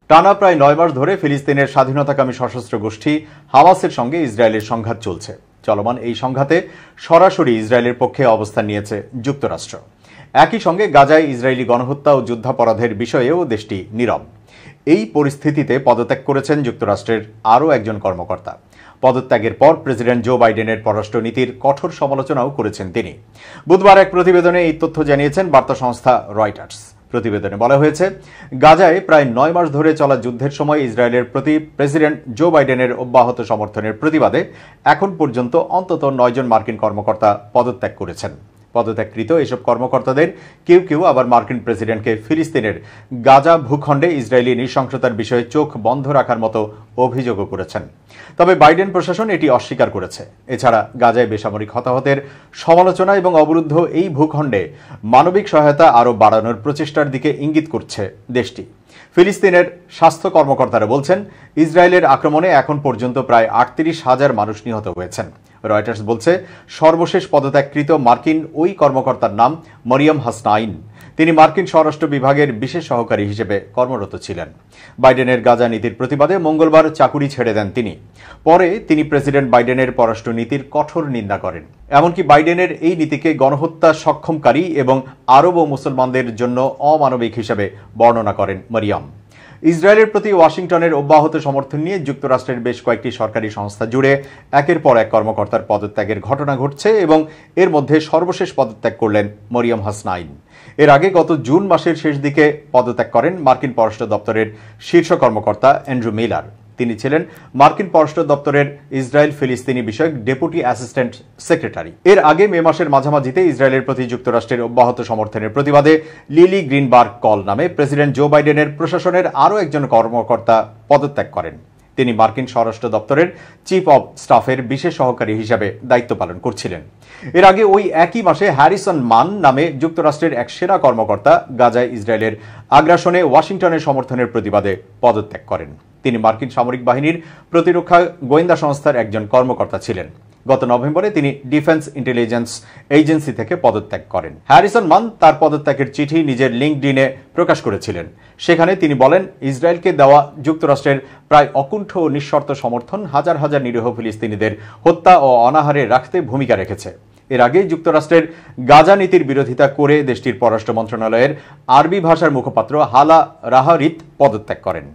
টানা প্রায় ৯ মাস ধরে ফিলিস্তিনের স্বাধীনতাকামী সশস্ত্র গোষ্ঠী হামাসের সঙ্গে ইসরায়েলের সংঘাত চলছে। চলমান এই সংঘাতে সরাসরি ইসরায়েলের পক্ষে অবস্থান নিয়েছে যুক্তরাষ্ট্র। একই সঙ্গে গাজায় ইসরায়েলি গণহত্যা ও যুদ্ধাপরাধের বিষয়েও দেশটি নীরব। এই পরিস্থিতিতে পদত্যাগ করেছেন যুক্তরাষ্ট্রের আরও একজন কর্মকর্তা। পদত্যাগের পর প্রেসিডেন্ট জো বাইডেনের পররাষ্ট্রনীতির কঠোর সমালোচনাও করেছেন তিনি। বুধবার এক প্রতিবেদনে এই তথ্য জানিয়েছেন বার্তা সংস্থা রয়টার্স। প্রতিবেদনে বলা হয়েছে, গাজায় প্রায় ৯ মাস ধরে চলা যুদ্ধের সময় ইসরায়েলের প্রতি প্রেসিডেন্ট জো বাইডেনের অব্যাহত সমর্থনের প্রতিবাদে এখন পর্যন্ত অন্তত ৯ জন মার্কিন কর্মকর্তা পদত্যাগ করেছেন। পদত্যাগকৃত এসব কর্মকর্তাদের কেউ কেউ আবার মার্কিন প্রেসিডেন্টকে ফিলিস্তিনের গাজা ভূখণ্ডে ইসরায়েলি নৃশংসতার বিষয়ে চোখ বন্ধ রাখার মতো অভিযোগও করেছেন। তবে বাইডেন প্রশাসন এটি অস্বীকার করেছে। এছাড়া গাজায় বেসামরিক হতাহতের সমালোচনা এবং অবরুদ্ধ এই ভূখণ্ডে মানবিক সহায়তা আরও বাড়ানোর প্রচেষ্টার দিকে ইঙ্গিত করছে দেশটি। ফিলিস্তিনের স্বাস্থ্য কর্মকর্তারা বলছেন, ইসরায়েলের আক্রমণে এখন পর্যন্ত প্রায় ৩৮,০০০ মানুষ নিহত হয়েছেন। রয়টার্স বলছে, সর্বশেষ পদত্যাগকৃত মার্কিন ওই কর্মকর্তার নাম মরিয়ম হাসনাইন। তিনি মার্কিন স্বরাষ্ট্র বিভাগের বিশেষ সহকারী হিসেবে কর্মরত ছিলেন। বাইডেনের গাজা নীতির প্রতিবাদে মঙ্গলবার চাকুরি ছেড়ে দেন তিনি। পরে তিনি প্রেসিডেন্ট বাইডেনের পররাষ্ট্র নীতির কঠোর নিন্দা করেন। এমনকি বাইডেনের এই নীতিকে গণহত্যা সক্ষমকারী এবং আরব ও মুসলমানদের জন্য অমানবিক হিসেবে বর্ণনা করেন মরিয়ম। ইসরায়েলের প্রতি ওয়াশিংটনের অব্যাহত সমর্থন নিয়ে যুক্তরাষ্ট্রের বেশ কয়েকটি সরকারি সংস্থা জুড়ে একের পর এক কর্মকর্তার পদত্যাগের ঘটনা ঘটছে এবং এর মধ্যে সর্বশেষ পদত্যাগ করলেন মরিয়ম হাসনাইন। এর আগে গত জুন মাসের শেষ দিকে পদত্যাগ করেন মার্কিন পররাষ্ট্র দপ্তরের শীর্ষ কর্মকর্তা অ্যান্ড্রু মিলার। তিনি ছিলেন মার্কিন পররাষ্ট্র দপ্তরের ইসরায়েল ফিলিস্তিনি বিষয়ক ডেপুটি অ্যাসিস্ট্যান্ট সেক্রেটারি। এর আগে মে মাসের মাঝামাঝিতে ইসরায়েলের প্রতি যুক্তরাষ্ট্রের অব্যাহত সমর্থনের প্রতিবাদে লিলি গ্রিনবার্গ কল নামে প্রেসিডেন্ট জো বাইডেনের প্রশাসনের আরও একজন কর্মকর্তা পদত্যাগ করেন। তিনি মার্কিন স্বরাষ্ট্র দপ্তরের চিফ অব স্টাফের বিশেষ সহকারী হিসাবে দায়িত্ব পালন করছিলেন। এর আগে ওই একই মাসে হ্যারিসন মান নামে যুক্তরাষ্ট্রের এক সেনা কর্মকর্তা গাজায় ইসরায়েলের আগ্রাসনে ওয়াশিংটনের সমর্থনের প্রতিবাদে পদত্যাগ করেন। তিনি মার্কিন সামরিক বাহিনীর প্রতিরক্ষা গোয়েন্দা সংস্থার একজন কর্মকর্তা ছিলেন। গত নভেম্বরে তিনি ডিফেন্স ইন্টেলিজেন্স এজেন্সি থেকে পদত্যাগ করেন। হ্যারিসন মান তার পদত্যাগের চিঠি নিজের লিঙ্কডইনে প্রকাশ করেছিলেন। সেখানে তিনি বলেন, ইসরায়েলকে দেওয়া যুক্তরাষ্ট্রের প্রায় অকুণ্ঠ ও নিঃশর্ত সমর্থন হাজার হাজার নিরীহ ফিলিস্তিনিদের হত্যা ও অনাহারে রাখতে ভূমিকা রেখেছে। এর আগে যুক্তরাষ্ট্রের গাজা নীতির বিরোধিতা করে দেশটির পররাষ্ট্র মন্ত্রণালয়ের আরবি ভাষার মুখপাত্র হালা রাহারিত পদত্যাগ করেন।